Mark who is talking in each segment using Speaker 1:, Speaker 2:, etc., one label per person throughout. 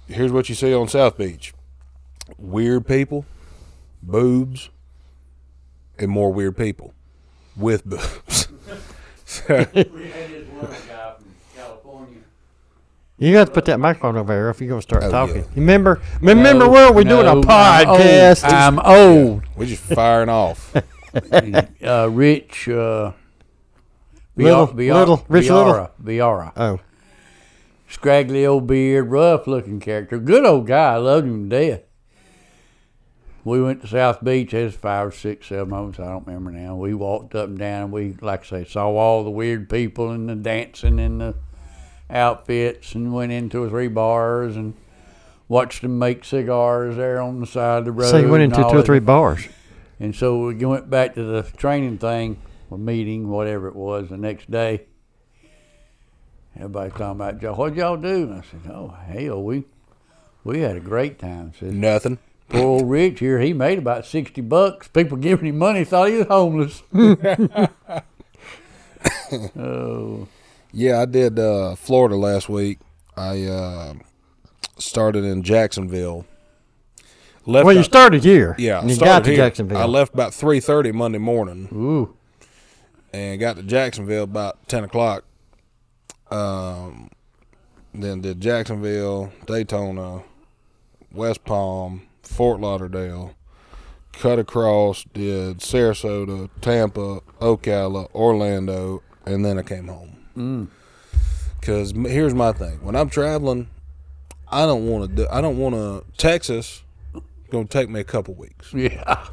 Speaker 1: here's what you see on South Beach: weird people, boobs, and more weird people with boobs.
Speaker 2: We had this one guy from California.
Speaker 3: You got to put that microphone over there if you're going to start
Speaker 1: Oh,
Speaker 3: talking.
Speaker 1: yeah.
Speaker 3: Remember where we're doing a podcast.
Speaker 2: I'm old.
Speaker 1: We're just firing off.
Speaker 2: Rich.
Speaker 3: Rich Little.
Speaker 2: Viara.
Speaker 3: Oh,
Speaker 2: Scraggly old beard, rough looking character. Good old guy. I loved him to death. We went to South Beach. There's 5 or 6, 7 of us. I don't remember now. We walked up and down. And we, like I say, saw all the weird people and the dancing and the outfits, and went in 2 or 3 bars and watched them make cigars there on the side of the road.
Speaker 3: so you went
Speaker 2: and
Speaker 3: into
Speaker 2: all
Speaker 3: 2 or
Speaker 2: that.
Speaker 3: 3 bars.
Speaker 2: And so we went back to the training thing, or meeting, whatever it was, the next day. Everybody's talking about, Joe, what'd y'all do? And I said, oh, hell, we had a great time. I said,
Speaker 1: Nothing.
Speaker 2: poor old Rich here, he made about $60. People giving him money thought he was homeless. Oh.
Speaker 1: Yeah, I did Florida last week. I started in Jacksonville. Left
Speaker 3: Well, you
Speaker 1: out-
Speaker 3: started here.
Speaker 1: Yeah,
Speaker 3: And you
Speaker 1: started
Speaker 3: got to
Speaker 1: here.
Speaker 3: Jacksonville.
Speaker 1: I left about 3:30 Monday morning
Speaker 2: Ooh.
Speaker 1: and got to Jacksonville about 10 o'clock. Then did Jacksonville, Daytona, West Palm, Fort Lauderdale, cut across, did Sarasota, Tampa, Ocala, Orlando, and then I came home. Because here's my thing: when I'm traveling, I don't want to. Texas gonna take me a couple weeks.
Speaker 2: Yeah.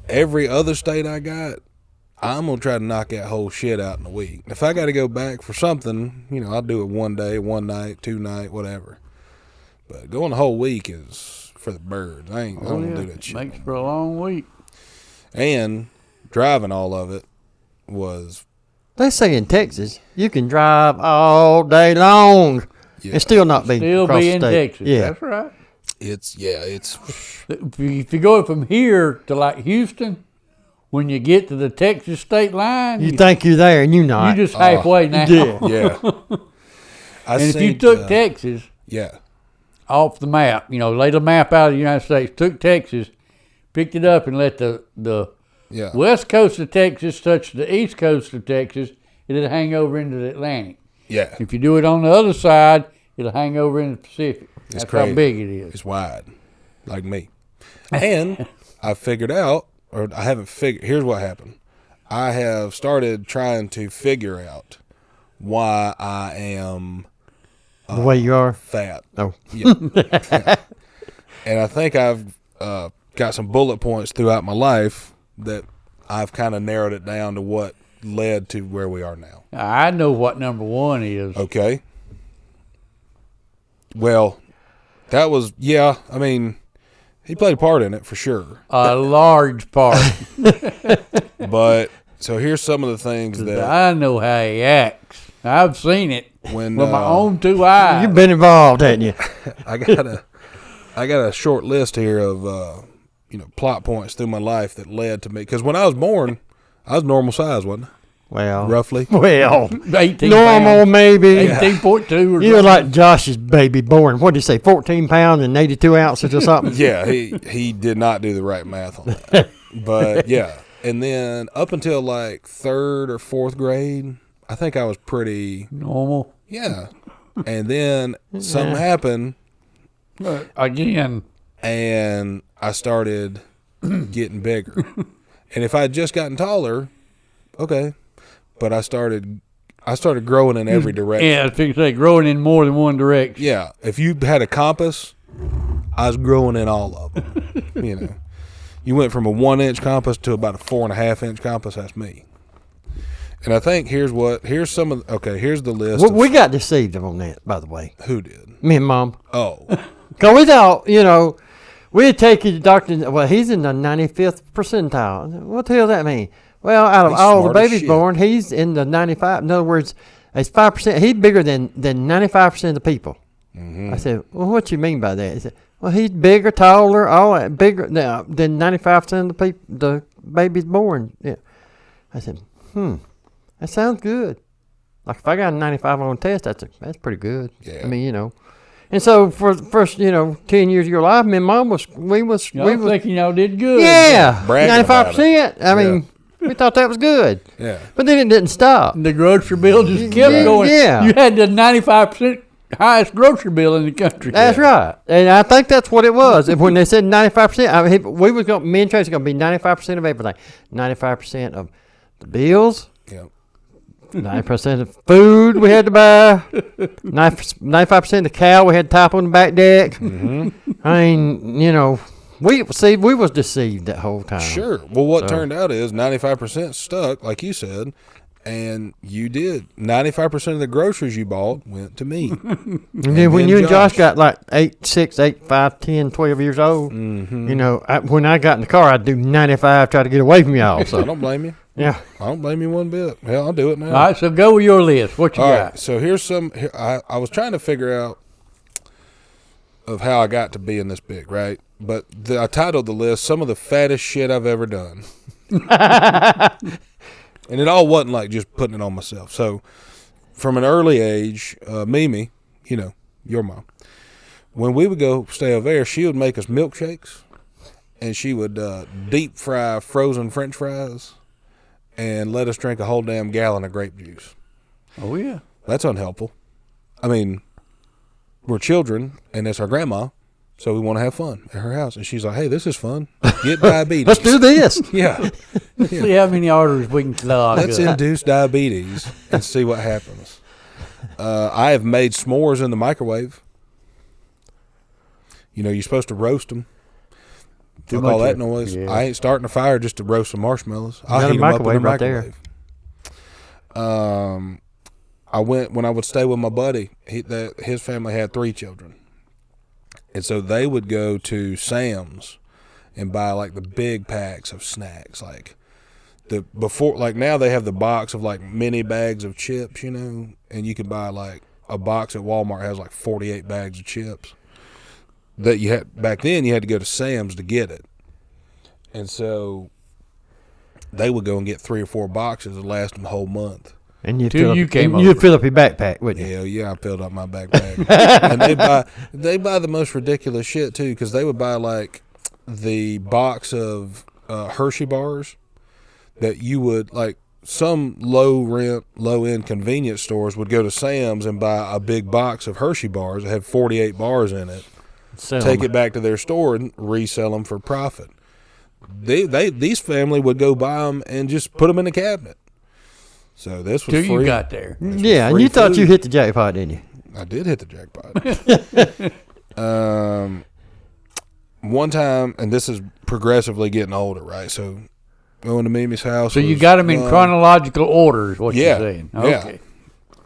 Speaker 1: Every other state I got, I'm gonna try to knock that whole shit out in a week. If I got to go back for something, I'll do it one day, one night, 2 night, whatever. But going the whole week is for the birds. I don't want to do that shit.
Speaker 2: Makes for a long week.
Speaker 1: And driving all of it was
Speaker 3: They say in Texas, you can drive all day long and still not be
Speaker 2: Still
Speaker 3: across
Speaker 2: be
Speaker 3: the
Speaker 2: in
Speaker 3: state.
Speaker 2: Texas.
Speaker 3: Yeah.
Speaker 2: That's right.
Speaker 1: it's
Speaker 2: If you go from here to like Houston, when you get to the Texas state line,
Speaker 3: You think you're there and you're not.
Speaker 2: you just halfway now.
Speaker 3: yeah.
Speaker 1: yeah. I
Speaker 2: And if you
Speaker 1: seen,
Speaker 2: took Texas
Speaker 1: yeah,
Speaker 2: off the map, laid the map out of the United States, took Texas, picked it up, and let the
Speaker 1: yeah,
Speaker 2: west coast of Texas touch the east coast of Texas, it'll hang over into the Atlantic.
Speaker 1: yeah.
Speaker 2: If you do it on the other side, it'll hang over in the Pacific. That's
Speaker 1: crazy.
Speaker 2: how big it is.
Speaker 1: It's wide, like me. And I figured out, or I haven't figured. Here's what happened. I have started trying to figure out why I am
Speaker 3: The way you are.
Speaker 1: fat.
Speaker 3: Oh.
Speaker 1: Yeah. And I think I've got some bullet points throughout my life that I've kind of narrowed it down to what led to where we are now.
Speaker 2: I know what number 1 is.
Speaker 1: Okay. Well, that was, yeah, I mean, he played a part in it for sure.
Speaker 2: A large part.
Speaker 1: But, so here's some of the things that
Speaker 2: I know how he acts. I've seen it
Speaker 1: when
Speaker 2: with my own 2 eyes.
Speaker 3: You've been involved, haven't you?
Speaker 1: I got a short list here of, plot points through my life that led to me. Because when I was born, I was normal size, wasn't I?
Speaker 3: Well.
Speaker 1: Roughly.
Speaker 3: Well.
Speaker 2: 18
Speaker 3: Normal,
Speaker 2: pounds.
Speaker 3: maybe.
Speaker 2: 18.2 or
Speaker 3: You were
Speaker 2: something.
Speaker 3: like Josh's baby born. What did he say? 14 pounds and 82 ounces or something?
Speaker 1: Yeah, he did not do the right math on that. But yeah, and then up until like 3rd or 4th grade, I think I was pretty
Speaker 2: Normal.
Speaker 1: yeah. And then something happened,
Speaker 2: Again.
Speaker 1: and I started getting bigger. And if I had just gotten taller, okay, but I started growing in every direction.
Speaker 2: Yeah, I was fixing to say, growing in more than one direction.
Speaker 1: Yeah, if you had a compass, I was growing in all of them. You went from a 1-inch compass to about a 4.5-inch compass. That's me. And I think here's the list.
Speaker 3: Well, we got deceived on that, by the way.
Speaker 1: Who did?
Speaker 3: Me and Mom.
Speaker 1: Oh,
Speaker 3: Because we thought, we'd take you to doctor. Well, he's in the 95th percentile. What the hell does that mean? Well, out of
Speaker 1: He's
Speaker 3: all the
Speaker 1: smart as
Speaker 3: babies
Speaker 1: shit.
Speaker 3: born, he's in the 95. In other words, it's 5%. He's bigger than 95% of the people. I said, well, what you mean by that? He said, well, he's bigger, taller, all that, bigger now than 95% of the people, the babies born. Yeah. I said, that sounds good. Like if I got a 95 on a test, that's pretty good.
Speaker 1: Yeah.
Speaker 3: I mean, And so for the first, 10 years of your life, me and Mom we was
Speaker 2: thinking y'all did good.
Speaker 3: yeah,
Speaker 1: Bragging about
Speaker 3: 95%. I mean, we thought that was good.
Speaker 1: Yeah.
Speaker 3: But then it didn't stop.
Speaker 2: The grocery bill just kept going.
Speaker 3: Yeah.
Speaker 2: You had the 95% highest grocery bill in the country.
Speaker 3: That's right. And I think that's what it was. And when they said 95%, I mean, me and Tracy going to be 95% of everything. 95% of the bills.
Speaker 1: Yep.
Speaker 3: 90% of food we had to buy. 95% of the cow we had to top on the back deck.
Speaker 1: Mm-hmm.
Speaker 3: I mean, we was deceived that whole time.
Speaker 1: Sure. Well, what turned out is 95% stuck, like you said, and you did. 95% of the groceries you bought went to me.
Speaker 3: And then when you and Josh got like 8, 6, 8, 5, 10, 12 years old, when I got in the car, I'd do 95, try to get away from y'all. So
Speaker 1: I don't blame you.
Speaker 3: yeah.
Speaker 1: I don't blame you one bit. Hell, I'll do it now.
Speaker 2: All right, so go with your list. What you
Speaker 1: All
Speaker 2: got?
Speaker 1: right, so here's some. I was trying to figure out of how I got to being this big, right? But I titled the list "Some of the Fattest Shit I've Ever Done," and it all wasn't like just putting it on myself. So, from an early age, Mimi, your mom, when we would go stay over there, she would make us milkshakes, and she would deep fry frozen French fries, and let us drink a whole damn gallon of grape juice.
Speaker 2: Oh, yeah.
Speaker 1: That's unhelpful. I mean, we're children, and it's our grandma, so we want to have fun at her house. And she's like, hey, this is fun. Get diabetes.
Speaker 3: Let's do this.
Speaker 1: Yeah.
Speaker 2: See how many orders we can clog
Speaker 1: Let's
Speaker 2: up.
Speaker 1: induce diabetes and see what happens. I have made s'mores in the microwave. You're supposed to roast them.
Speaker 2: Too
Speaker 1: Fuck all
Speaker 2: much
Speaker 1: that
Speaker 2: of-
Speaker 1: noise.
Speaker 2: yeah.
Speaker 1: I ain't starting a fire just to roast some marshmallows. I'll
Speaker 3: Got a
Speaker 1: heat them up in the
Speaker 3: microwave right there.
Speaker 1: microwave. When I would stay with my buddy, his family had 3 children. And so they would go to Sam's and buy like the big packs of snacks. Like now they have the box of like mini bags of chips, and you can buy like a box at Walmart has like 48 bags of chips. That you had back then, you had to go to Sam's to get it. And so they would go and get 3 or 4 boxes and last them the whole month.
Speaker 3: And you'd
Speaker 2: Till you came over.
Speaker 3: you'd fill up your backpack, wouldn't you?
Speaker 1: Hell yeah, I filled up my backpack. And they buy the most ridiculous shit too, because they would buy like the box of Hershey bars that you would like. Some low end convenience stores would go to Sam's and buy a big box of Hershey bars that had 48 bars in it. Take it back to their store and resell them for profit. These family would go buy them and just put them in the cabinet. So this was
Speaker 2: Till
Speaker 1: free.
Speaker 2: you got there.
Speaker 3: Yeah, and
Speaker 1: free
Speaker 3: you thought
Speaker 1: food.
Speaker 3: you hit the jackpot, didn't you?
Speaker 1: I did hit the jackpot. One time, and this is progressively getting older, right? So going to Mimi's house.
Speaker 2: So you
Speaker 1: was
Speaker 2: got them in
Speaker 1: young.
Speaker 2: chronological order is what
Speaker 1: Yeah,
Speaker 2: you're saying.
Speaker 1: yeah.
Speaker 2: Okay.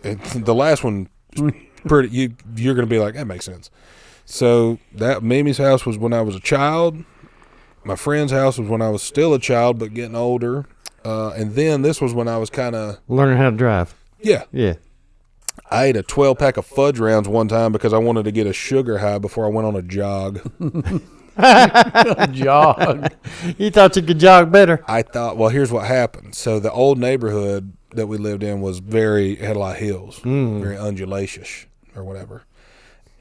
Speaker 1: And the last one, pretty. You're going to be like, that makes sense. So that Mimi's house was when I was a child. My friend's house was when I was still a child, but getting older. And then this was when I was kind of
Speaker 3: Learning how to drive.
Speaker 1: Yeah. I ate a 12-pack of fudge rounds one time because I wanted to get a sugar high before I went on a jog.
Speaker 2: Jog.
Speaker 3: You thought you could jog better.
Speaker 1: I thought, well, here's what happened. So the old neighborhood that we lived in was had a lot of hills, very undulatious or whatever.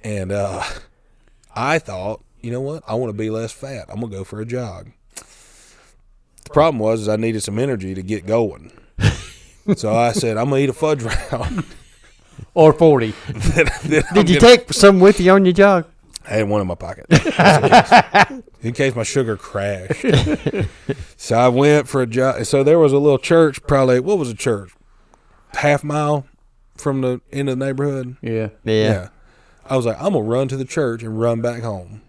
Speaker 1: And I thought, you know what? I want to be less fat. I'm going to go for a jog. The problem was I needed some energy to get going. So I said, I'm going to eat a fudge round.
Speaker 2: Or 40.
Speaker 3: Did you take some with you on your jog?
Speaker 1: I had one in my pocket. In case my sugar crashed. So I went for a jog. So there was a little church, probably, what was a church? Half mile from the end of the neighborhood?
Speaker 2: Yeah.
Speaker 3: Yeah.
Speaker 1: I was like, I'm going to run to the church and run back home.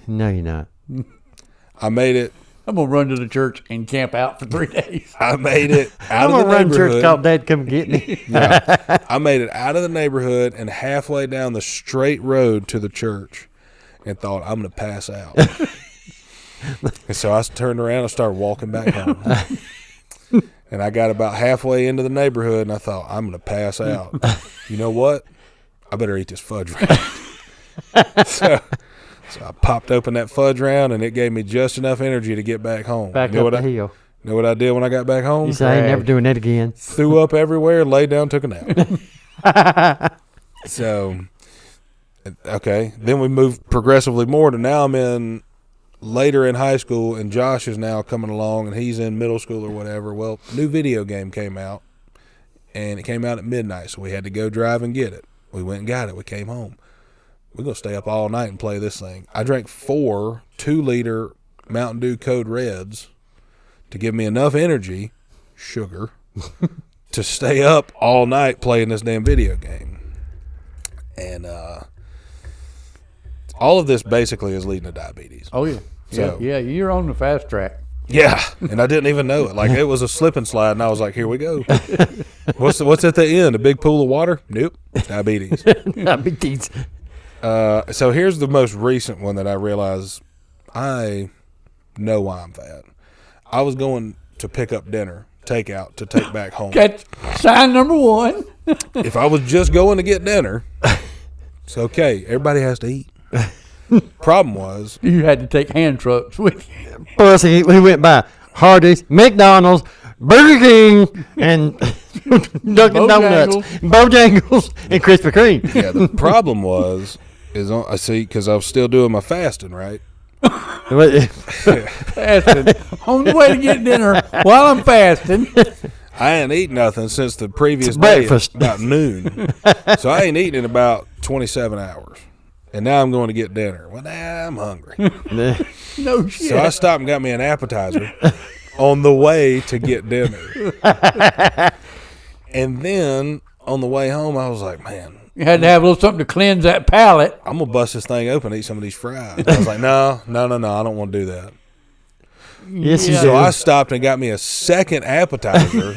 Speaker 3: No, you're not.
Speaker 1: I made it.
Speaker 2: I'm going to run to the church and camp out for 3 days.
Speaker 1: I made it out
Speaker 3: I'm
Speaker 1: of the
Speaker 3: going to run
Speaker 1: neighborhood.
Speaker 3: church, call Dad, come get me.
Speaker 1: Yeah. I made it out of the neighborhood and halfway down the straight road to the church and thought, I'm going to pass out. And so I turned around and started walking back home. And I got about halfway into the neighborhood and I thought, I'm going to pass out. You know what? I better eat this fudge round. So I popped open that fudge round and it gave me just enough energy to get back home.
Speaker 3: Back
Speaker 1: You know
Speaker 3: up
Speaker 1: what
Speaker 3: the hill.
Speaker 1: Know what I did when I got back home?
Speaker 3: You say, I ain't never doing that again.
Speaker 1: Threw up everywhere, laid down, took a nap. So Okay. Then we moved progressively more to now I'm in later in high school, and Josh is now coming along, and he's in middle school or whatever. Well, new video game came out, and it came out at midnight, so we had to go drive and get it. We went and got it. We came home. We're going to stay up all night and play this thing. I drank 4 2-liter Mountain Dew Code Reds to give me enough energy, sugar, to stay up all night playing this damn video game. And all of this basically is leading to diabetes.
Speaker 2: Oh, yeah.
Speaker 1: So-
Speaker 2: yeah, you're on the fast track.
Speaker 1: Yeah, and I didn't even know it. Like, it was a slip and slide, and I was like, here we go. What's at the end? A big pool of water? Nope. Diabetes.
Speaker 3: Diabetes.
Speaker 1: So here's the most recent one that I realized I know why I'm fat. I was going to pick up dinner, takeout, to take back home.
Speaker 2: That's sign number 1.
Speaker 1: If I was just going to get dinner, it's okay. Everybody has to eat. Problem was,
Speaker 2: You had to take hand trucks with you.
Speaker 3: Plus, we went by Hardee's, McDonald's, Burger King, and Dunkin' Donuts, Bojangles, and Krispy Kreme.
Speaker 1: yeah, the problem was, I see, because I was still doing my fasting, right?
Speaker 2: Fasting. On the way to get dinner while I'm fasting.
Speaker 1: I ain't eaten nothing since the previous
Speaker 3: It's
Speaker 1: day
Speaker 3: breakfast.
Speaker 1: about noon. So I ain't eaten in about 27 hours. And now I'm going to get dinner. Well, now I'm hungry.
Speaker 2: No shit.
Speaker 1: So I stopped and got me an appetizer on the way to get dinner. And then on the way home, I was like, man,
Speaker 2: You had to have a little something to cleanse that palate.
Speaker 1: I'm going to bust this thing open and eat some of these fries. I was like, no, I don't want to do that.
Speaker 3: Yes, you
Speaker 2: Yeah.
Speaker 3: do.
Speaker 1: So I stopped and got me a second appetizer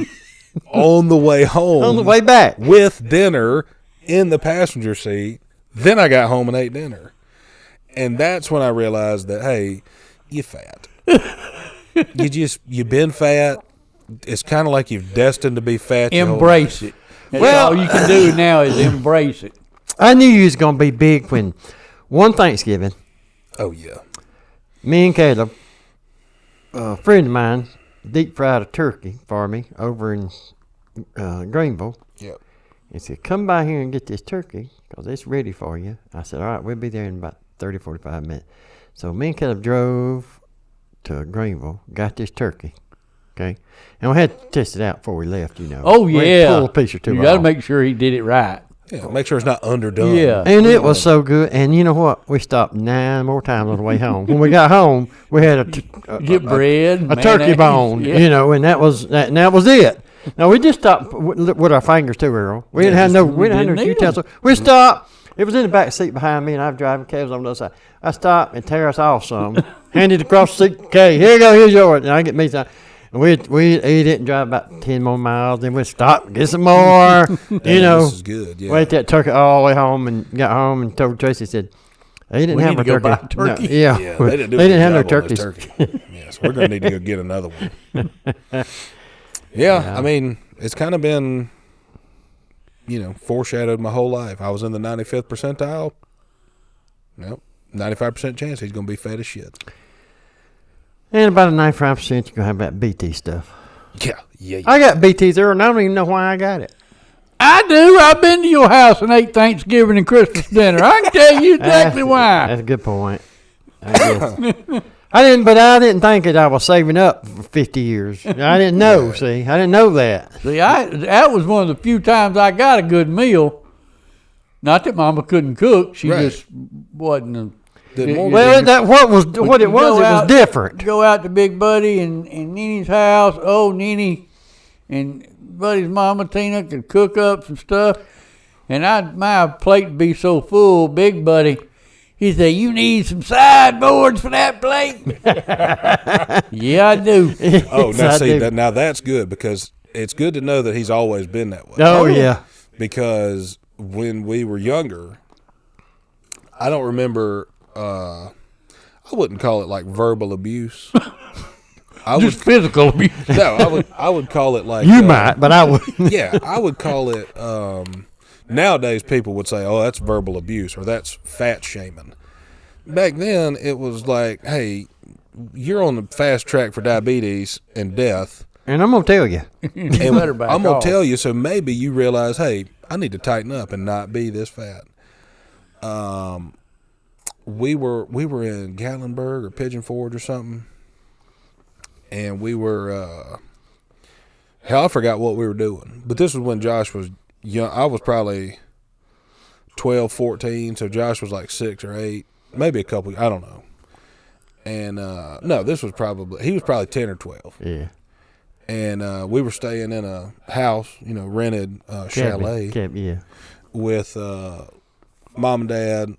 Speaker 1: on the way home.
Speaker 3: On the way back.
Speaker 1: With dinner in the passenger seat. Then I got home and ate dinner. And that's when I realized that, hey, you're fat. You've been fat. It's kind of like you're destined to be fat. your whole
Speaker 2: Embrace
Speaker 1: life.
Speaker 2: it. That's
Speaker 3: Well-
Speaker 2: all you can do now is embrace it.
Speaker 3: I knew you was going to be big when one Thanksgiving,
Speaker 1: Oh, yeah.
Speaker 3: me and Caleb, a friend of mine, deep fried a turkey for me over in Greenville.
Speaker 1: Yep.
Speaker 3: He said, come by here and get this turkey because it's ready for you. I said, all right, we'll be there in about 30, 45 minutes. So me and Caleb drove to Greenville, got this turkey, okay? And we had to test it out before we left, you know.
Speaker 2: Oh,
Speaker 3: We had to
Speaker 2: yeah.
Speaker 3: pull a piece or two
Speaker 2: You got to
Speaker 3: off.
Speaker 2: make sure he did it right.
Speaker 1: Yeah, make sure it's not underdone.
Speaker 2: Yeah.
Speaker 3: And it was so good. And you know what? We stopped 9 more times on the way home. When we got home, we had
Speaker 2: Get bread.
Speaker 3: a turkey
Speaker 2: mayonnaise.
Speaker 3: bone,
Speaker 2: Yeah.
Speaker 3: you know, and that was it. Now we just stopped with our fingers too, Earl. We didn't have no
Speaker 2: didn't need 'em.
Speaker 3: utensils. We stopped. It was in the back seat behind me, and I was driving. Kay was on the other side. I stopped and tear us off some. Handed across the seat. Kay, here you go. Here's yours. And I get me some. And we eat it and drive about 10 more miles. Then we stop, get some more. You
Speaker 1: Damn,
Speaker 3: know,
Speaker 1: this is good. Yeah.
Speaker 3: we ate that turkey all the way home and got home and told Tracy, said, they didn't
Speaker 2: We
Speaker 3: have
Speaker 2: need
Speaker 3: a
Speaker 2: to go
Speaker 3: turkey.
Speaker 2: buy a turkey.
Speaker 3: No, yeah,
Speaker 1: Yeah, they didn't do
Speaker 3: they
Speaker 1: a
Speaker 3: didn't have no
Speaker 1: good job on this
Speaker 3: turkeys.
Speaker 1: turkey. Yes, we're going to need to go get another one. Yeah, I mean, it's kind of been, foreshadowed my whole life. I was in the 95th percentile. Nope. 95% chance he's going to be fat as shit.
Speaker 3: And about a 95% you're going to have that BT stuff.
Speaker 1: Yeah.
Speaker 3: I got BTs there, and I don't even know why I got it.
Speaker 2: I do. I've been to your house and ate Thanksgiving and Christmas dinner. I can tell you exactly why.
Speaker 3: That's a good point. I guess. I didn't think that I was saving up for 50 years. I didn't know, see. I didn't know that.
Speaker 2: See, that was one of the few times I got a good meal. Not that Mama couldn't cook. She
Speaker 1: Right.
Speaker 2: just wasn't a...
Speaker 1: Didn't want
Speaker 3: Well,
Speaker 1: to.
Speaker 3: that what it was different.
Speaker 2: Go out to Big Buddy and Nini's house. Oh, Nini and Buddy's mama Tina could cook up some stuff, and my plate would be so full. Big Buddy, he said, "You need some sideboards for that plate." Yeah, I do.
Speaker 1: Oh, now
Speaker 3: I
Speaker 1: see,
Speaker 3: do.
Speaker 1: now that's good because it's good to know that he's always been that way.
Speaker 3: Oh, yeah.
Speaker 1: Because when we were younger, I don't remember. I wouldn't call it like verbal abuse. I
Speaker 2: Just
Speaker 1: would
Speaker 2: physical abuse.
Speaker 1: no. I would call it like
Speaker 3: You might, but I wouldn't.
Speaker 1: Yeah, I would call it. Nowadays, people would say, "Oh, that's verbal abuse" or "That's fat shaming." Back then, it was like, "Hey, you're on the fast track for diabetes and death."
Speaker 3: And I'm going to tell you.
Speaker 1: And
Speaker 2: better back
Speaker 1: I'm gonna
Speaker 2: off.
Speaker 1: tell you, so maybe you realize, hey, I need to tighten up and not be this fat. we were in Gatlinburg or Pigeon Forge or something, and we were hell, I forgot what we were doing. But this was when Josh was young. I was probably 12, 14, so Josh was like 6 or 8, maybe a couple. I don't know. And no, he was probably 10 or 12.
Speaker 3: Yeah.
Speaker 1: And we were staying in a house, rented chalet
Speaker 3: Yeah.
Speaker 1: with mom and dad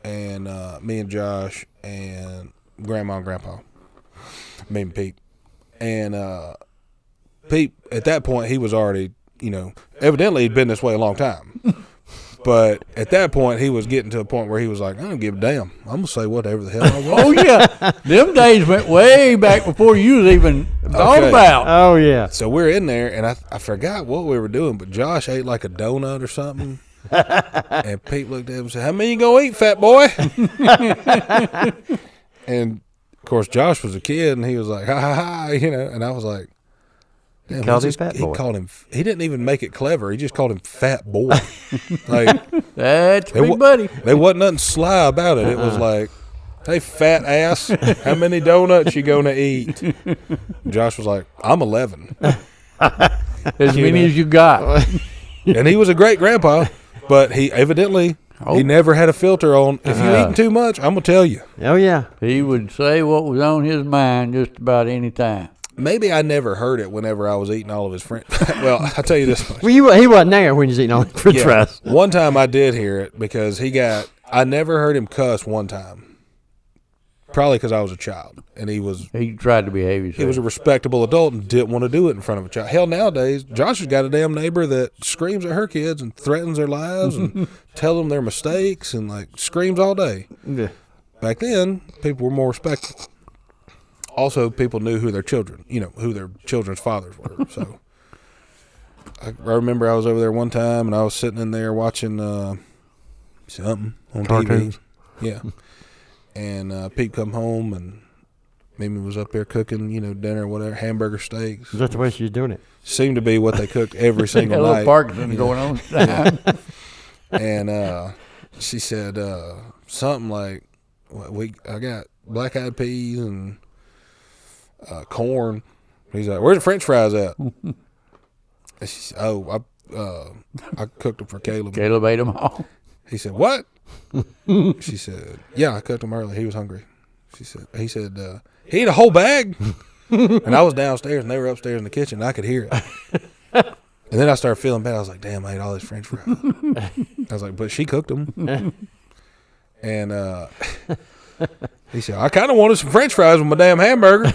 Speaker 1: and me and Josh and grandma and grandpa, me and Pete. And Pete, at that point, he was already, evidently he'd been this way a long time. But at that point, he was getting to a point where he was like, I don't give a damn. I'm going to say whatever the hell I want.
Speaker 2: Oh, yeah. Them days went way back before you was even thought
Speaker 1: Okay.
Speaker 2: about.
Speaker 3: Oh yeah.
Speaker 1: So we're in there, and I forgot what we were doing, but Josh ate like a donut or something. And Pete looked at him and said, how many you going to eat, fat boy? And, of course, Josh was a kid, and he was like, ha, ha, ha, and I was like, damn,
Speaker 3: Called him fat boy.
Speaker 1: He didn't even make it clever. He just called him fat boy. Like,
Speaker 2: That's
Speaker 1: They
Speaker 2: big
Speaker 1: wa-
Speaker 2: buddy.
Speaker 1: there wasn't nothing sly about it. It was like, hey, fat ass, how many donuts you going to eat? Josh was like, I'm 11.
Speaker 2: As many as you got.
Speaker 1: And he was a great grandpa, but he evidently he never had a filter on. If you're eating too much, I'm gonna tell you.
Speaker 3: Oh yeah.
Speaker 2: He would say what was on his mind just about any time.
Speaker 1: Maybe I never heard it whenever I was eating all of his French. Well, I'll tell you this much.
Speaker 3: Well, he wasn't there when you was eating all the French fries.
Speaker 1: One time I did hear it because I never heard him cuss one time. Probably because I was a child, and
Speaker 2: He tried to behave himself.
Speaker 1: he was a respectable adult and didn't want to do it in front of a child. Hell, nowadays, Josh has got a damn neighbor that screams at her kids and threatens their lives and tell them their mistakes and like screams all day.
Speaker 3: Yeah.
Speaker 1: Back then, people were more respectful. Also, people knew who their children, who their children's fathers were. So, I remember I was over there one time and I was sitting in there watching something on
Speaker 3: Cartoons.
Speaker 1: TV. Yeah. And Pete come home and Mimi was up there cooking, dinner, whatever, hamburger steaks.
Speaker 3: Is that the way she's doing it?
Speaker 1: Seemed to be what they cooked every
Speaker 2: Got a
Speaker 1: single
Speaker 2: little
Speaker 1: night.
Speaker 2: Parkinson going on.
Speaker 1: And she said something like, I got black-eyed peas and corn. He's like, where's the French fries at? And she said, I cooked them for Caleb.
Speaker 2: Caleb ate them all.
Speaker 1: He said, what? She said, yeah, I cooked him early. He was hungry. He said, he ate a whole bag. And I was downstairs and they were upstairs in the kitchen and I could hear it. And then I started feeling bad. I was like, damn, I ate all this French fries. I was like, but she cooked them. And he said, I kind of wanted some French fries with my damn hamburger.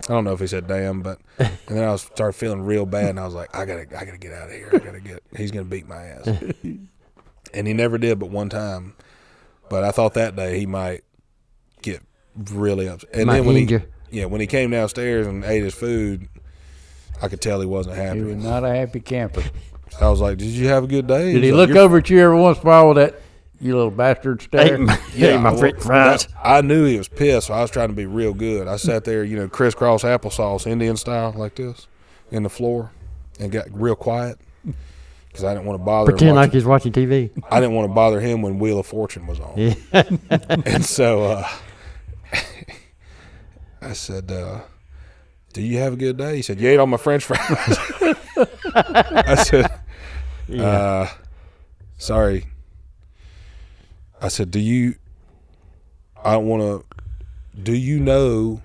Speaker 1: I don't know if he said damn, but and then I started feeling real bad, and I was like, I gotta get out of here. He's gonna beat my ass. And he never did, but one time. But I thought that day he might get really upset. And then when he came downstairs and ate his food, I could tell he wasn't
Speaker 2: He
Speaker 1: happy.
Speaker 2: was not a happy camper.
Speaker 1: I was like, did you have a good day?
Speaker 2: Did he
Speaker 1: He's
Speaker 2: look
Speaker 1: like,
Speaker 2: over at you every once in a while with that, you little bastard stare?
Speaker 3: My French fries.
Speaker 1: I knew he was pissed, so I was trying to be real good. I sat there, crisscross applesauce, Indian style, like this, in the floor, and got real quiet because I didn't want to bother
Speaker 3: Pretend
Speaker 1: him.
Speaker 3: like he's watching TV.
Speaker 1: I didn't want to bother him when Wheel of Fortune was on.
Speaker 3: Yeah.
Speaker 1: And so I said, do you have a good day? He said, you ate all my French fries. I said, sorry. I said, do you know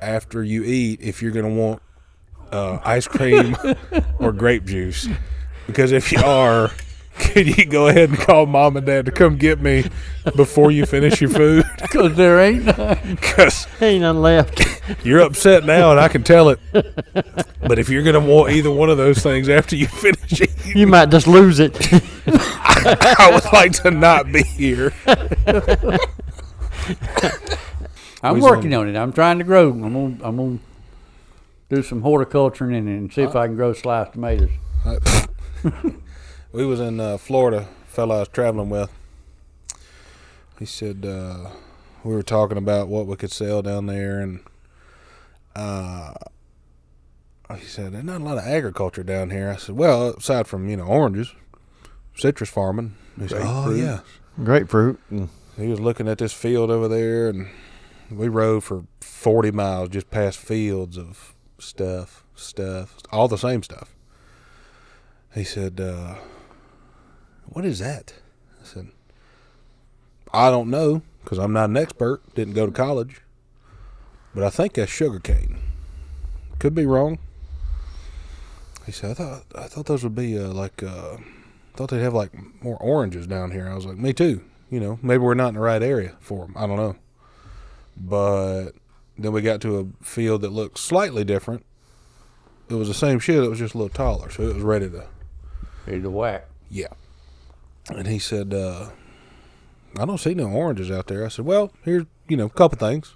Speaker 1: after you eat if you're going to want ice cream or grape juice? Because if you are, could you go ahead and call mom and dad to come get me before you finish your food?
Speaker 2: Because there ain't none.
Speaker 1: Because
Speaker 3: Ain't none left.
Speaker 1: you're upset now and I can tell it. But if you're going to want either one of those things after you finish eating,
Speaker 3: You might just lose it.
Speaker 1: I would like to not be here.
Speaker 2: I'm working on it. I'm trying to grow. I'm gonna do some horticulture and see if I can grow sliced tomatoes.
Speaker 1: We was in Florida, fella I was traveling with. He said we were talking about what we could sell down there, and he said there's not a lot of agriculture down here. I said, well, aside from oranges. citrus farming. He said, "Oh
Speaker 2: Grapefruit.
Speaker 1: yeah."
Speaker 3: Grapefruit. And
Speaker 1: He was looking at this field over there, and we rode for 40 miles just past fields of stuff, all the same stuff. He said, "What is that?" I said, "I don't know, because I'm not an expert. Didn't go to college, but I think that's sugar cane. Could be wrong." He said, "I thought those would be thought they'd have like more oranges down here." I was like, "Me too. You know, maybe we're not in the right area for them. I don't know." But then we got to a field that looked slightly different. It was the same shit. It was just a little taller, so it was ready to.
Speaker 2: Ready to whack.
Speaker 1: Yeah. And he said, "I don't see no oranges out there." I said, "Well, here's a couple things.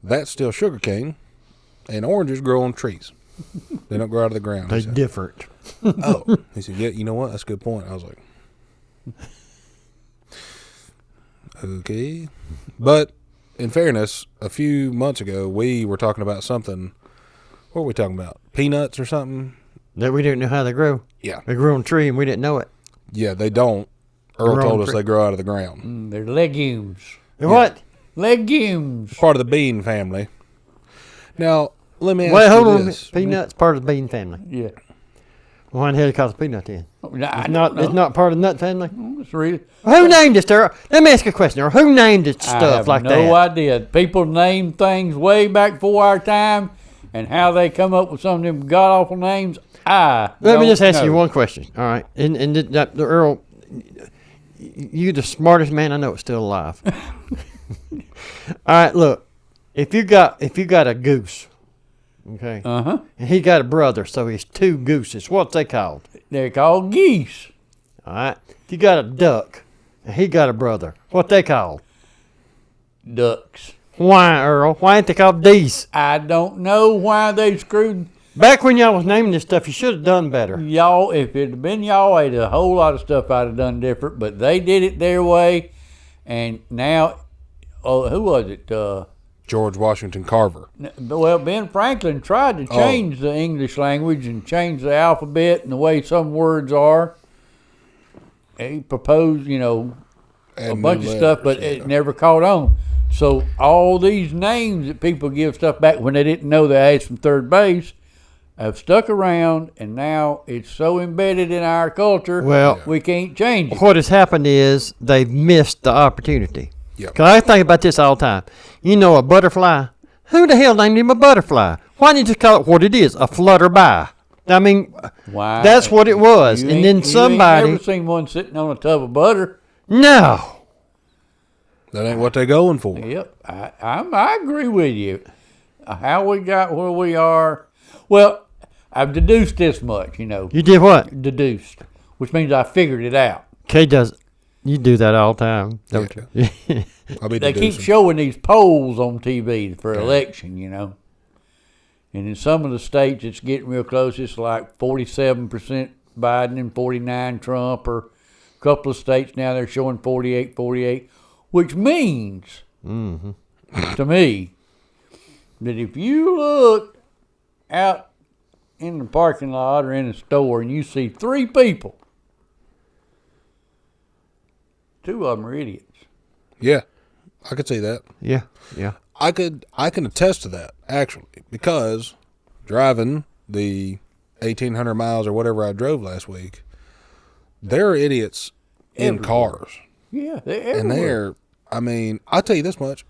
Speaker 1: That's still sugar cane, and oranges grow on trees. They don't grow out of the ground."
Speaker 3: they're
Speaker 1: He said,
Speaker 3: different.
Speaker 1: "Oh," he said, "Yeah, you know what? That's a good point." I was like, "Okay," but in fairness, a few months ago we were talking about something. What were we talking about? Peanuts or something?
Speaker 3: That we didn't know how they grow.
Speaker 1: Yeah,
Speaker 3: They grew on a tree and we didn't know it.
Speaker 1: yeah, they don't. Earl
Speaker 3: Grow on
Speaker 1: told us
Speaker 3: tree.
Speaker 1: they grow out of the ground.
Speaker 2: They're legumes.
Speaker 3: What?
Speaker 2: Legumes.
Speaker 1: Part of the bean family. Now, let me ask
Speaker 3: Wait,
Speaker 1: you
Speaker 3: hold on.
Speaker 1: this.
Speaker 3: Peanuts part of the bean family.
Speaker 2: Yeah.
Speaker 3: Why in the hell you call it peanut then?
Speaker 2: It's
Speaker 3: It's not part of the nut family.
Speaker 2: It's really.
Speaker 3: Who named this, Earl? Let me ask you a question, Earl. Who named it
Speaker 2: I
Speaker 3: stuff
Speaker 2: have
Speaker 3: like
Speaker 2: no
Speaker 3: that?
Speaker 2: idea. People named things way back before our time, and how they come up with some of them god awful names.
Speaker 3: Let me
Speaker 2: don't
Speaker 3: just ask you
Speaker 2: know.
Speaker 3: one question. All right, and the Earl, you the smartest man I know is still alive. All right, look, if you got a goose, okay, and he got a brother, so he's two gooses. What's they called?
Speaker 2: They're called geese.
Speaker 3: All right, if you got a duck, and he got a brother, what they called?
Speaker 2: Ducks.
Speaker 3: Why, Earl? Why ain't they called geese?
Speaker 2: I don't know why they screwed
Speaker 3: Back when y'all was naming this stuff, you should have done better.
Speaker 2: y'all. If it had been y'all, a whole lot of stuff I'd have done different. But they did it their way, and now, who was it?
Speaker 1: George Washington Carver.
Speaker 2: Well, Ben Franklin tried to change the English language and change the alphabet and the way some words are. He proposed, a
Speaker 1: And
Speaker 2: bunch
Speaker 1: new
Speaker 2: of stuff, but
Speaker 1: letters,
Speaker 2: it never caught on. So all these names that people give stuff back when they didn't know they had from third base have stuck around, and now it's so embedded in our culture,
Speaker 3: Well-
Speaker 2: we can't change it.
Speaker 3: What has happened is they've missed the opportunity.
Speaker 1: Yep.
Speaker 3: Cause I think about this all the time. You know, a butterfly. Who the hell named him a butterfly? Why didn't you just call it what it is? A flutterby. I mean,
Speaker 2: Why?
Speaker 3: that's what it was.
Speaker 2: You
Speaker 3: And
Speaker 2: ain't-
Speaker 3: then
Speaker 2: you
Speaker 3: somebody.
Speaker 2: ain't never seen one sitting on a tub of butter.
Speaker 3: No.
Speaker 1: That ain't what they going for.
Speaker 2: Yep, I agree with you. How we got where we are. Well, I've deduced this much,
Speaker 3: You did what?
Speaker 2: deduced, which means I figured it out.
Speaker 3: Kay does. You do that all the time, don't you?
Speaker 1: I'll be
Speaker 2: They keep
Speaker 1: deducing.
Speaker 2: showing these polls on TV for election, And in some of the states, it's getting real close. It's like 47% Biden and 49 Trump, or a couple of states now they're showing 48, which means, to me, that if you look out in the parking lot or in a store and you see three people, two of them are idiots.
Speaker 1: Yeah, I could see that.
Speaker 3: Yeah. Yeah.
Speaker 1: I can attest to that, actually, because driving the 1,800 miles or whatever I drove last week, there are idiots in
Speaker 2: Everywhere.
Speaker 1: cars.
Speaker 2: Yeah, they're
Speaker 1: And
Speaker 2: everywhere.
Speaker 1: I'll tell you this much.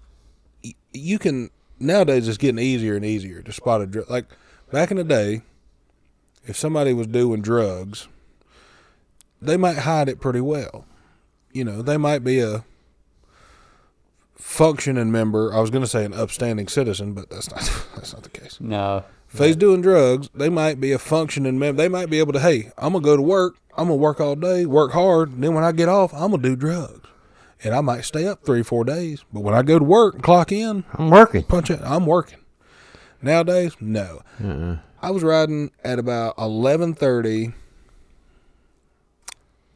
Speaker 1: You can, nowadays it's getting easier and easier to spot a drug. Like, back in the day, if somebody was doing drugs, they might hide it pretty well. They might be a functioning member. I was going to say an upstanding citizen, but that's not the case.
Speaker 2: No.
Speaker 1: If they's doing drugs, they might be a functioning member. They might be able to, hey, I'm going to go to work. I'm going to work all day, work hard. And then when I get off, I'm going to do drugs. And I might stay up 3-4 days. But when I go to work and clock in,
Speaker 3: I'm working.
Speaker 1: punch it, I'm working. Nowadays, no. I was riding at about 11:30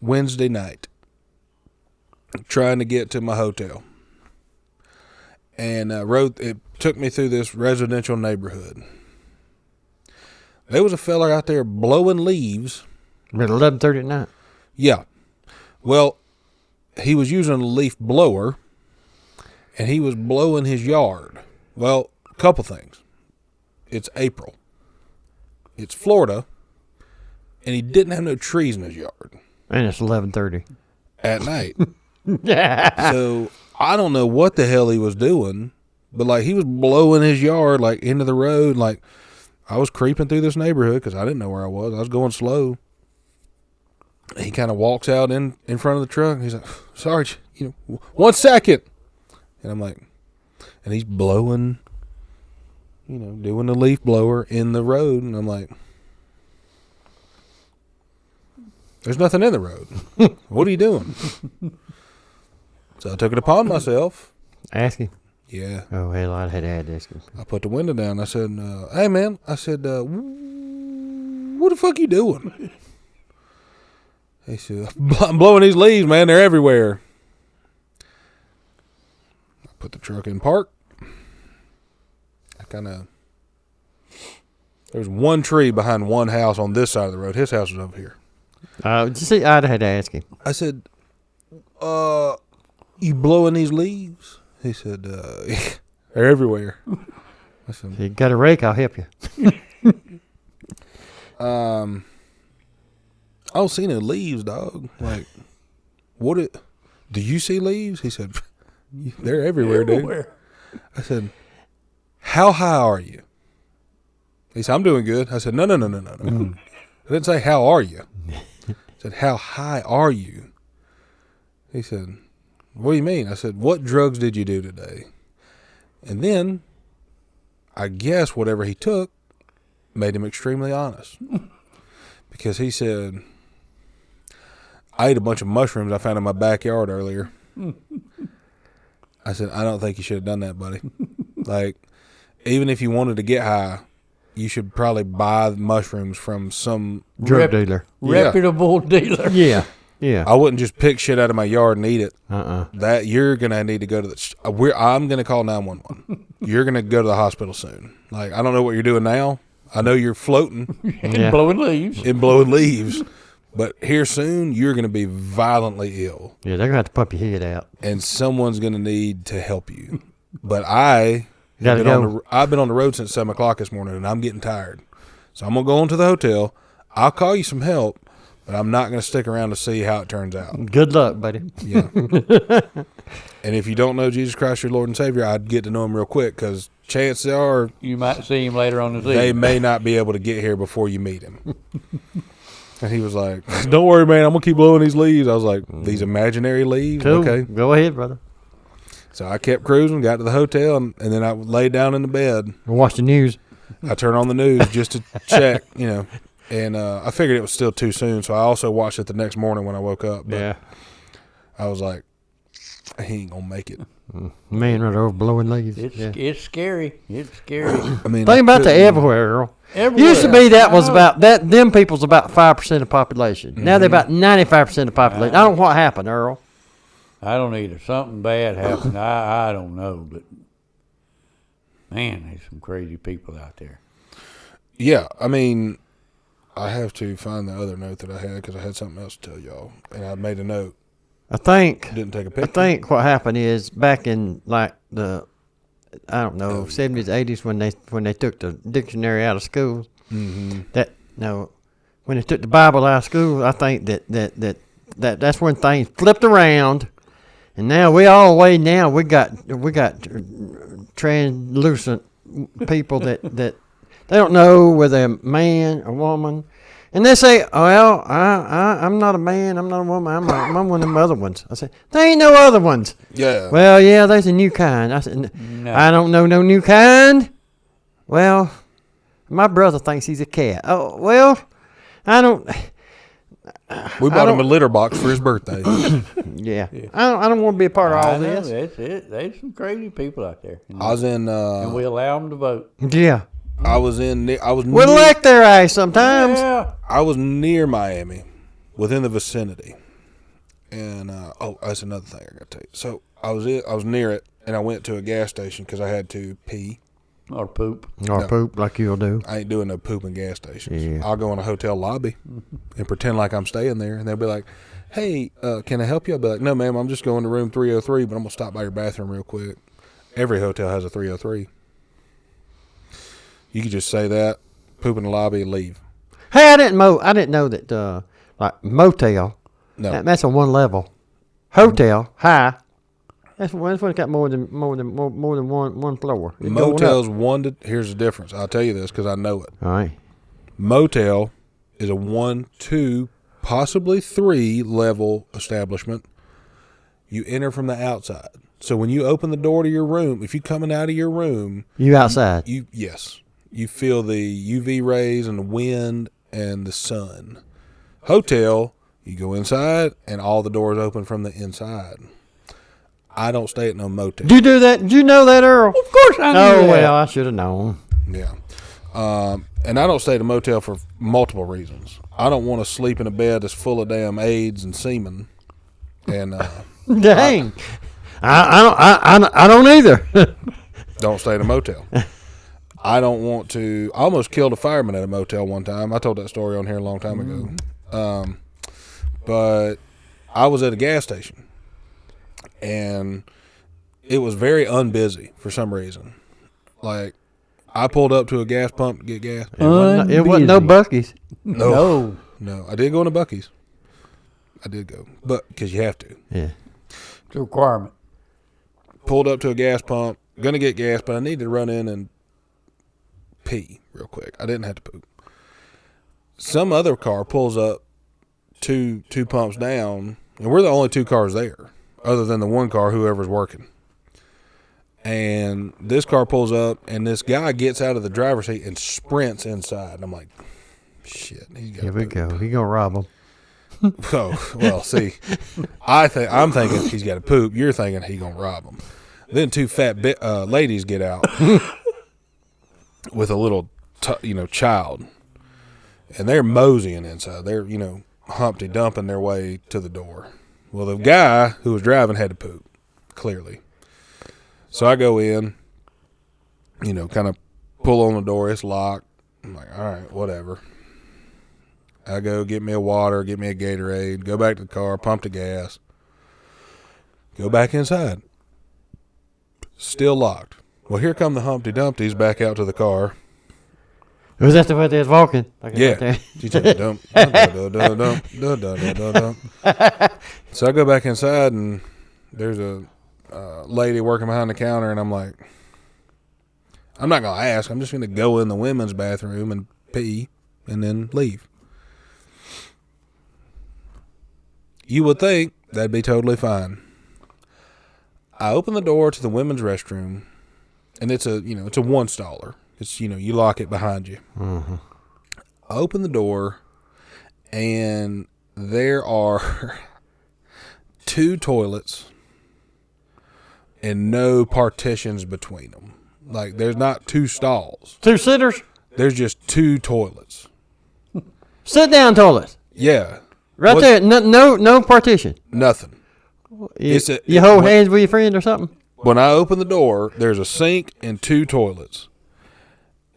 Speaker 1: Wednesday night, trying to get to my hotel. And it took me through this residential neighborhood. There was a fella out there blowing leaves.
Speaker 3: At 11:30 at night.
Speaker 1: Yeah, Well, he was using a leaf blower, and he was blowing his yard. Well, a couple things. It's April. It's Florida, and he didn't have no trees in his yard
Speaker 3: And it's 11:30.
Speaker 1: at night. So I don't know what the hell he was doing, but like he was blowing his yard like into the road. Like I was creeping through this neighborhood because I didn't know where I was. I was going slow. He kind of walks out in front of the truck. And he's like, "Sarge, 1 second." And I'm like, and he's blowing, doing the leaf blower in the road. And I'm like, there's nothing in the road. What are you doing? So I took it upon myself.
Speaker 3: Ask him.
Speaker 1: Yeah.
Speaker 3: Oh, hell, I'd had to ask him.
Speaker 1: I put the window down. I said, "Hey, man," I said, "What the fuck you doing?" He said, "I'm blowing these leaves, man. They're everywhere." I put the truck in park. There was one tree behind one house on this side of the road. His house was over here.
Speaker 3: See, I'd had to ask him.
Speaker 1: I said, "You blowing these leaves?" He said, "They're everywhere." I said,
Speaker 3: If you got a rake, I'll help you.
Speaker 1: I don't see no leaves, dog. Like, do you see leaves? He said, "They're everywhere, dude." I said, "How high are you?" He said, "I'm doing good." I said, No. I didn't say, "How are you?" I said, "How high are you?" He said, "What do you mean?" I said, "What drugs did you do today?" And then, I guess whatever he took made him extremely honest. Because he said, "I ate a bunch of mushrooms I found in my backyard earlier." I said, "I don't think you should have done that, buddy. Like, even if you wanted to get high, you should probably buy the mushrooms from some
Speaker 3: Drug dealer.
Speaker 2: reputable dealer.
Speaker 3: Yeah. Yeah.
Speaker 1: I wouldn't just pick shit out of my yard and eat it.
Speaker 3: Uh-uh.
Speaker 1: That you're gonna need to go to I'm gonna call 911. You're gonna go to the hospital soon. Like, I don't know what you're doing now. I know you're floating
Speaker 2: And blowing leaves.
Speaker 1: and blowing leaves, but here soon you're gonna be violently ill,
Speaker 3: Yeah, they're going to have to pump your head out.
Speaker 1: and someone's gonna need to help you." But I've
Speaker 3: Gotta
Speaker 1: been
Speaker 3: go.
Speaker 1: on the road since 7:00 this morning, and I'm getting tired. So I'm gonna go into the hotel. I'll call you some help, but I'm not gonna stick around to see how it turns out.
Speaker 3: Good luck, buddy.
Speaker 1: Yeah. And if you don't know Jesus Christ, your Lord and Savior, I'd get to know him real quick, because chances are
Speaker 2: You might see him later on this
Speaker 1: they
Speaker 2: evening.
Speaker 1: may not be able to get here before you meet him. And he was like, "Don't worry, man. I'm going to keep blowing these leaves." I was like, "These imaginary leaves?"
Speaker 3: Cool.
Speaker 1: Okay.
Speaker 3: Go ahead, brother.
Speaker 1: So I kept cruising, got to the hotel, and then I laid down in the bed.
Speaker 3: Watch the news.
Speaker 1: I turned on the news just to check, and I figured it was still too soon, so I also watched it the next morning when I woke up. But I was like, he ain't going to make it.
Speaker 3: Man right over blowing leaves.
Speaker 2: It's scary. It's scary.
Speaker 1: I mean,
Speaker 3: Think about that everywhere, Earl.
Speaker 2: Everywhere.
Speaker 3: Used to be that was about that. Them people's about 5% of the population. Now they're about 95% of the population. I don't know what happened, Earl.
Speaker 2: I don't either. Something bad happened. I don't know, but man, there's some crazy people out there.
Speaker 1: Yeah, I mean, I have to find the other note that I had because I had something else to tell y'all, and I made a note.
Speaker 3: I think
Speaker 1: Didn't take a
Speaker 3: I
Speaker 1: picture.
Speaker 3: think what happened is back in like the 70s, 80s when they took the dictionary out of schools.
Speaker 1: Mm-hmm.
Speaker 3: When they took the Bible out of school, I think that's when things flipped around, and now we got translucent people that they don't know whether they're a man or woman. And they say, "Well, I'm not a man, I'm not a woman, I'm one of them other ones." I said, "There ain't no other ones."
Speaker 1: Yeah.
Speaker 3: "Well, yeah, there's a new kind." I said,
Speaker 2: No.
Speaker 3: "I don't know no new kind." "Well, my brother thinks he's a cat." "Oh, well, I don't."
Speaker 1: We bought him a litter box for his birthday.
Speaker 3: Yeah. I don't want to be a part of all
Speaker 2: I know,
Speaker 3: this.
Speaker 2: there's some crazy people out there.
Speaker 1: I was in.
Speaker 2: And we allow them to vote.
Speaker 3: Yeah.
Speaker 1: I was in. I was.
Speaker 3: We'll
Speaker 1: near,
Speaker 3: elect their ass sometimes.
Speaker 2: Yeah.
Speaker 1: I was near Miami, within the vicinity, and that's another thing I got to tell you. So I was near it, and I went to a gas station because I had to pee.
Speaker 2: Or poop.
Speaker 3: Or
Speaker 1: No.
Speaker 3: poop like you'll do.
Speaker 1: I ain't doing no poop in gas stations.
Speaker 3: Yeah.
Speaker 1: I'll go in a hotel lobby and pretend like I'm staying there, and they'll be like, "Hey, can I help you?" I'll be like, "No, ma'am, I'm just going to room 303, but I'm gonna stop by your bathroom real quick." Every hotel has a 303. You could just say that, poop in the lobby, and leave.
Speaker 3: Hey, I didn't know that like motel.
Speaker 1: No,
Speaker 3: That's a one level. Hotel high. That's when it's got more than one floor. It's going up.
Speaker 1: motels one to. Here's the difference. I'll tell you this because I know it.
Speaker 3: All right.
Speaker 1: Motel is a 1, 2, possibly 3 level establishment. You enter from the outside. So when you open the door to your room, if you're coming out of your room,
Speaker 3: You outside.
Speaker 1: you feel the UV rays and the wind and the sun. Hotel, you go inside and all the doors open from the inside. I don't stay at no motel.
Speaker 3: Did you do that? Did you know that, Earl?
Speaker 2: Of course I knew
Speaker 3: Oh
Speaker 2: that.
Speaker 3: well, I should have known.
Speaker 1: Yeah. And I don't stay at a motel for multiple reasons. I don't want to sleep in a bed that's full of damn AIDS and semen. And
Speaker 3: Dang. I don't either.
Speaker 1: don't stay at a motel. I don't want to. I almost killed a fireman at a motel one time. I told that story on here a long time ago. But I was at a gas station, and it was very unbusy for some reason. Like, I pulled up to a gas pump to get gas.
Speaker 3: It wasn't no
Speaker 2: Unbusy.
Speaker 3: Bucky's.
Speaker 2: No.
Speaker 1: No, I did go into Buc-ee's. I did go, but because you have to.
Speaker 3: Yeah.
Speaker 2: It's a requirement.
Speaker 1: Pulled up to a gas pump, gonna get gas, but I needed to run in and pee real quick. I didn't have to poop. Some other car pulls up two pumps down, and we're the only 2 cars there, other than the one car, whoever's working. And this car pulls up, and this guy gets out of the driver's seat and sprints inside. And I'm like, shit, he's got
Speaker 3: Here we go. He gonna rob him.
Speaker 1: Oh, well, see, I'm thinking he's got to poop. You're thinking he gonna rob him. Then 2 fat ladies get out with a little, child, and they're moseying inside. They're, Humpty dumping their way to the door. Well, the guy who was driving had to poop, clearly. So I go in, kind of pull on the door. It's locked. I'm like, all right, whatever. I go get me a water, get me a Gatorade, go back to the car, pump the gas, go back inside. Still locked. Well, here come the Humpty Dumpties back out to the car.
Speaker 3: Was that the way they was walking? Like
Speaker 1: Yeah.
Speaker 3: right there?
Speaker 1: She took a dump. So I go back inside, and there's a lady working behind the counter, and I'm like, I'm not going to ask. I'm just going to go in the women's bathroom and pee and then leave. You would think that'd be totally fine. I open the door to the women's restroom, and it's a one staller. It's, you lock it behind you.
Speaker 3: Mm-hmm.
Speaker 1: I open the door, and there are 2 toilets and no partitions between them. Like, there's not 2 stalls.
Speaker 3: 2 sitters.
Speaker 1: There's just 2 toilets.
Speaker 3: Sit down toilets.
Speaker 1: Yeah.
Speaker 3: Right
Speaker 1: What-
Speaker 3: there. No partition.
Speaker 1: Nothing.
Speaker 3: You,
Speaker 1: It's a-
Speaker 3: you hold
Speaker 1: what-
Speaker 3: hands with your friend or something?
Speaker 1: When I open the door, there's a sink and 2 toilets.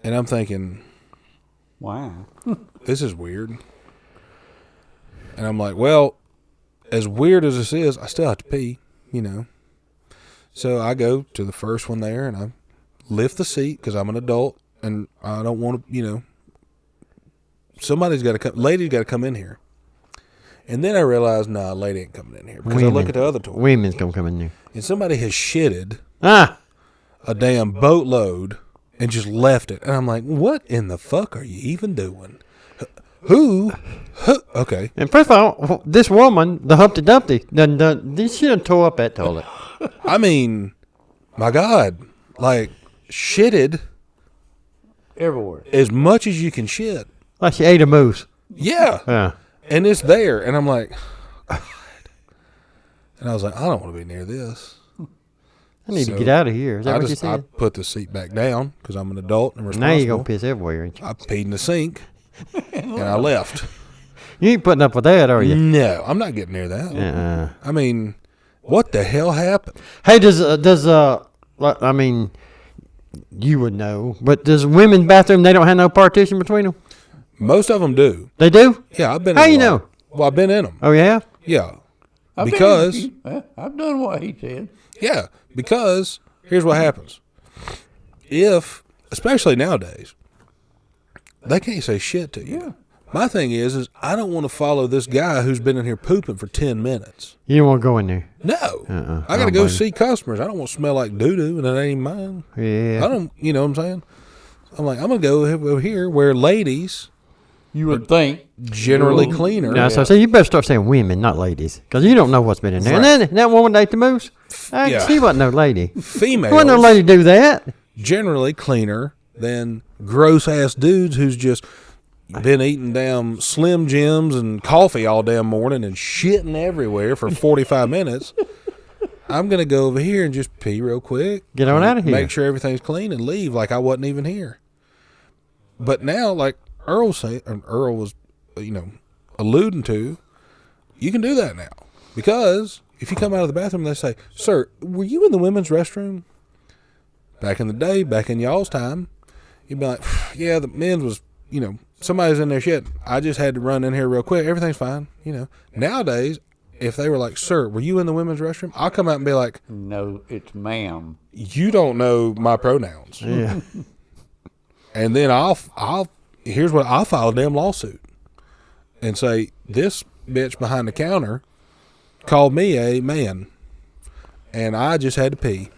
Speaker 1: And I'm thinking,
Speaker 2: Wow.
Speaker 1: this is weird. And I'm like, well, as weird as this is, I still have to pee, So I go to the first one there, and I lift the seat because I'm an adult, and I don't want to, somebody's got to come, lady's got to come in here. And then I realized, nah, lady ain't coming in here because I look at the other toilet,
Speaker 3: Women's gonna come in there.
Speaker 1: and somebody has shitted
Speaker 3: Ah.
Speaker 1: a damn boatload and just left it. And I'm like, what in the fuck are you even doing? Who? Okay.
Speaker 3: And first of all, this woman, the Humpty Dumpty, she done tore up that toilet.
Speaker 1: I mean, my God, like, shitted
Speaker 2: Everywhere.
Speaker 1: as much as you can shit.
Speaker 3: Like she ate a moose.
Speaker 1: Yeah.
Speaker 3: Yeah.
Speaker 1: And it's there. And I'm like, God. And I was like, I don't want to be near this.
Speaker 3: I need
Speaker 1: So,
Speaker 3: to get out of here. Is that
Speaker 1: I
Speaker 3: what you
Speaker 1: just, I
Speaker 3: said?
Speaker 1: put the seat back down because I'm an adult and
Speaker 3: Now
Speaker 1: responsible.
Speaker 3: you're gonna piss everywhere, ain't you?
Speaker 1: I peed in the sink and I left.
Speaker 3: You ain't putting up with that, are you?
Speaker 1: No, I'm not getting near that.
Speaker 3: Uh-uh.
Speaker 1: I mean, what the hell happened?
Speaker 3: Hey, I mean, you would know. But does women's bathroom, they don't have no partition between them?
Speaker 1: Most of them do.
Speaker 3: They do?
Speaker 1: Yeah, I've been.
Speaker 3: How
Speaker 1: in
Speaker 3: you
Speaker 1: a lot.
Speaker 3: know?
Speaker 1: Well, I've been in them.
Speaker 3: Oh, yeah?
Speaker 1: Yeah,
Speaker 2: I've been-
Speaker 1: because
Speaker 2: I've done what he said.
Speaker 1: because here's what happens. If, especially nowadays, they can't say shit to you.
Speaker 2: Yeah.
Speaker 1: My thing is I don't want to follow this guy who's been in here pooping for 10 minutes.
Speaker 3: You don't want to go in there.
Speaker 1: No. I got to
Speaker 3: don't
Speaker 1: go
Speaker 3: blame
Speaker 1: see customers. I don't want to smell like doo-doo, and it ain't mine.
Speaker 3: Yeah.
Speaker 1: I don't, you know what I'm saying? I'm like, I'm going to go over here where ladies
Speaker 2: You would think.
Speaker 1: generally
Speaker 2: Well,
Speaker 1: cleaner.
Speaker 3: Now, so you better start saying women, not ladies, because you don't know what's been in there.
Speaker 1: Right.
Speaker 3: And then that woman that ate the moose,
Speaker 1: Yeah.
Speaker 3: she wasn't no lady.
Speaker 1: Females
Speaker 3: Wasn't no lady do that.
Speaker 1: generally cleaner than gross-ass dudes who's just been eating damn Slim Jims and coffee all damn morning and shitting everywhere for 45 minutes. I'm going to go over here and just pee real quick.
Speaker 3: Get on out of here.
Speaker 1: Make sure everything's clean and leave like I wasn't even here. But now, like Earl was, alluding to, you can do that now. Because if you come out of the bathroom and they say, "Sir, were you in the women's restroom?" Back in the day, back in y'all's time, you'd be like, "Yeah, the men's was, somebody's in there shit. I just had to run in here real quick. Everything's fine." Nowadays, if they were like, "Sir, were you in the women's restroom?" I'll come out and be like,
Speaker 2: No, it's ma'am.
Speaker 1: "You don't know my pronouns."
Speaker 3: Yeah.
Speaker 1: And then I'll file a damn lawsuit and say, "This bitch behind the counter called me a man, and I just had to pee."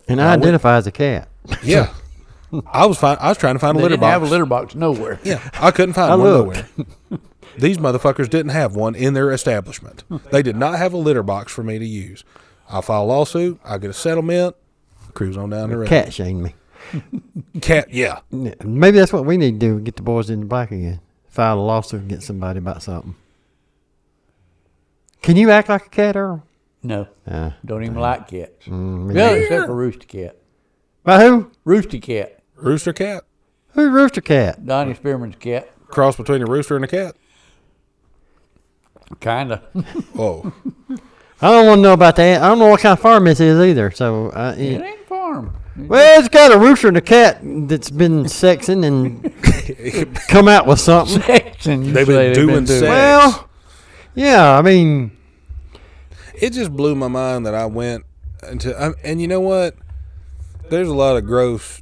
Speaker 3: And I identify as a cat.
Speaker 1: Yeah. I was trying to find a
Speaker 2: They
Speaker 1: litter
Speaker 2: didn't
Speaker 1: box.
Speaker 2: have a litter box nowhere.
Speaker 1: Yeah, I couldn't find
Speaker 3: I
Speaker 1: one
Speaker 3: looked.
Speaker 1: nowhere. These motherfuckers didn't have one in their establishment. They did not have a litter box for me to use. I file a lawsuit. I get a settlement. Cruise on down the road.
Speaker 3: Cat shamed me.
Speaker 1: Cat, yeah.
Speaker 3: Yeah, maybe that's what we need to do, get the boys in the black again. File a lawsuit and get somebody about something. Can you act like a cat, Earl?
Speaker 2: No,
Speaker 3: Uh,
Speaker 2: don't even like cats.
Speaker 3: me
Speaker 2: Yeah,
Speaker 3: neither.
Speaker 2: except for Rooster Cat.
Speaker 3: By who?
Speaker 2: Rooster Cat.
Speaker 1: Rooster cat.
Speaker 3: Who's Rooster Cat?
Speaker 2: Donnie Spearman's cat.
Speaker 1: Cross between a rooster and a cat.
Speaker 2: Kinda.
Speaker 1: Whoa.
Speaker 3: I don't want to know about that. I don't know what kind of farm this is either. So,
Speaker 2: It ain't farm.
Speaker 3: well, it's got a rooster and a cat that's been sexing and come out with something.
Speaker 2: Section, you
Speaker 1: They've
Speaker 2: say
Speaker 1: been doing sex.
Speaker 3: Well, yeah, I mean,
Speaker 1: It just blew my mind that I went into, and you know what? There's a lot of gross,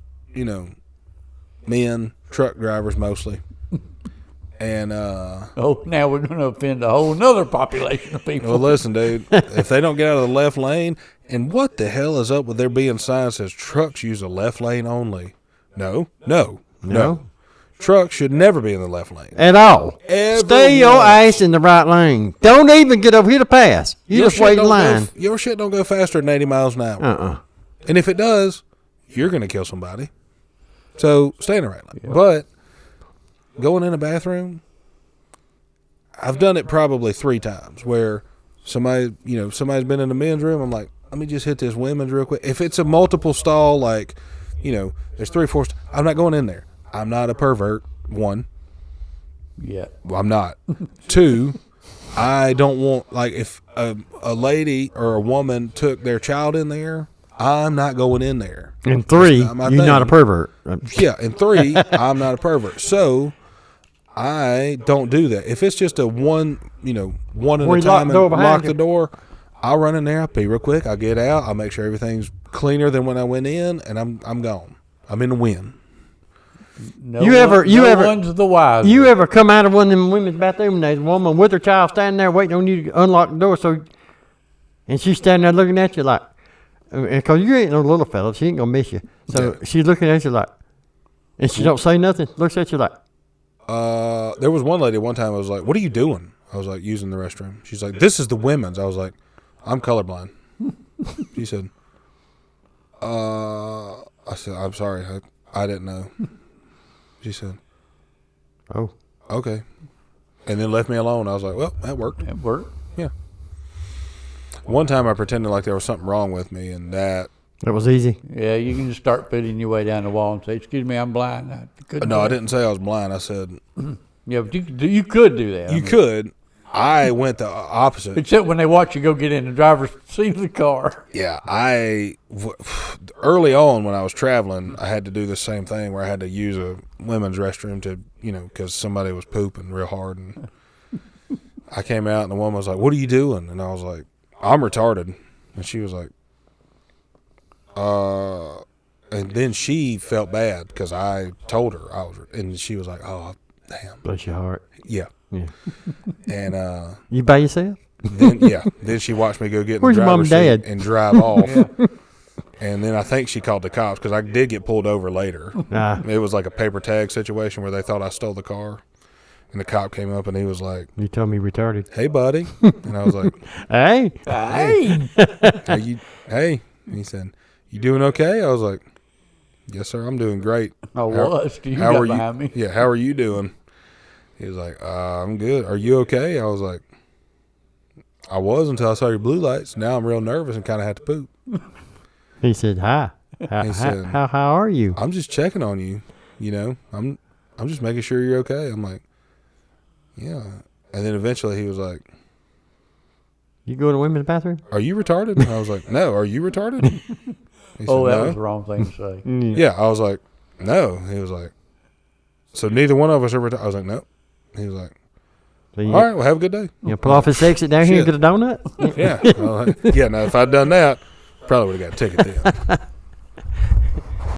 Speaker 1: men, truck drivers mostly. And,
Speaker 2: Oh, now we're going to offend a whole nother population of people.
Speaker 1: well, listen, dude, if they don't get out of the left lane, and what the hell is up with there being signs that says trucks use the left lane only? No. Trucks should never be in the left lane.
Speaker 3: at all.
Speaker 1: Ever
Speaker 3: Stay your
Speaker 1: once.
Speaker 3: ass in the right lane. Don't even get over here to pass. You
Speaker 1: Your
Speaker 3: just
Speaker 1: shit
Speaker 3: wait in
Speaker 1: don't go
Speaker 3: line.
Speaker 1: your shit don't go faster than 80 miles an hour. And if it does, you're going to kill somebody. So stay in the right lane. But going in a bathroom, I've done it probably 3 times where somebody's been in the men's room. I'm like, let me just hit this women's real quick. If it's a multiple stall, like, there's 3 or 4, I'm not going in there. I'm not a pervert. 1,
Speaker 2: Yeah.
Speaker 1: well, I'm not. 2, I don't want, like, if a lady or a woman took their child in there, I'm not going in there.
Speaker 3: And 3,
Speaker 1: That's
Speaker 3: you're
Speaker 1: not my
Speaker 3: not a
Speaker 1: thing.
Speaker 3: pervert.
Speaker 1: Yeah, and 3, I'm not a pervert. So I don't do that. If it's just a one at
Speaker 3: Where
Speaker 1: a
Speaker 3: you lock
Speaker 1: time
Speaker 3: the door
Speaker 1: and
Speaker 3: behind
Speaker 1: lock
Speaker 3: you.
Speaker 1: the door, I'll run in there, I'll pee real quick, I'll get out, I'll make sure everything's cleaner than when I went in, and I'm gone. I'm in the wind.
Speaker 2: No
Speaker 3: You ever-
Speaker 2: one's the wiser.
Speaker 3: You ever come out of one of them women's bathroom and there's a woman with her child standing there waiting on you to unlock the door, and she's standing there looking at you like, because you ain't no little fella, she ain't gonna miss you. So
Speaker 1: Yeah.
Speaker 3: she's looking at you like, and she don't say nothing, looks at you like,
Speaker 1: There was one lady one time I was like, "What are you doing?" I was like, "Using the restroom." She's like, "This is the women's." I was like, "I'm colorblind." She said, I said, "I'm sorry, I didn't know." She said,
Speaker 3: oh,
Speaker 1: "Okay," and then left me alone. I was like, "Well, that worked."
Speaker 2: It worked.
Speaker 1: Yeah. One time I pretended like there was something wrong with me, and that.
Speaker 3: that was easy.
Speaker 2: Yeah, you can just start feeling your way down the wall and say, "Excuse me, I'm blind."
Speaker 1: No, I didn't say I was blind. I said
Speaker 2: Yeah, but you could do that. I
Speaker 1: you
Speaker 2: mean,
Speaker 1: could. I went the opposite.
Speaker 2: Except when they watch you go get in the driver's seat of the car.
Speaker 1: Yeah, early on when I was traveling, I had to do the same thing where I had to use a women's restroom to, because somebody was pooping real hard. And I came out and the woman was like, "What are you doing?" And I was like, "I'm retarded." And she was like, and then she felt bad because I told her I was, and she was like, "Oh, damn."
Speaker 3: Bless your heart.
Speaker 1: Yeah.
Speaker 3: Yeah.
Speaker 1: And
Speaker 3: You by yourself?
Speaker 1: then she watched me go get in
Speaker 3: Where's
Speaker 1: the
Speaker 3: your mom and
Speaker 1: driver's seat
Speaker 3: dad?
Speaker 1: and drive off. And then I think she called the cops because I did get pulled over later. It was like a paper tag situation where they thought I stole the car. And the cop came up and he was like,
Speaker 3: You told me retarded.
Speaker 1: "Hey, buddy." And I was like,
Speaker 3: Hey.
Speaker 1: Hey. And he said, "You doing okay?" I was like, "Yes, sir. I'm doing great."
Speaker 2: I was. You
Speaker 1: how
Speaker 2: got
Speaker 1: are you?
Speaker 2: behind me.
Speaker 1: Yeah. How are you doing? He was like, "I'm good. Are you okay?" I was like, "I was until I saw your blue lights. Now I'm real nervous and kind of have to poop."
Speaker 3: He said, "Hi.
Speaker 1: He said,
Speaker 3: How are you?"
Speaker 1: "I'm just checking on you. I'm just making sure you're okay." I'm like, "Yeah." And then eventually he was like,
Speaker 3: You go to the women's bathroom?
Speaker 1: "Are you retarded?" And I was like, "No." "Are you retarded?" He
Speaker 2: Oh,
Speaker 1: said,
Speaker 2: that
Speaker 1: "No."
Speaker 2: was the wrong thing to say.
Speaker 1: Yeah, I was like, "No." He was like, "So neither one of us are retarded?" I was like, "No." He was like,
Speaker 3: So
Speaker 1: "All right, well, have a good day."
Speaker 3: You pull off his exit down here and
Speaker 1: Shit.
Speaker 3: get a donut?
Speaker 1: Yeah. Well, yeah, no, if I'd done that, probably would have got a ticket then.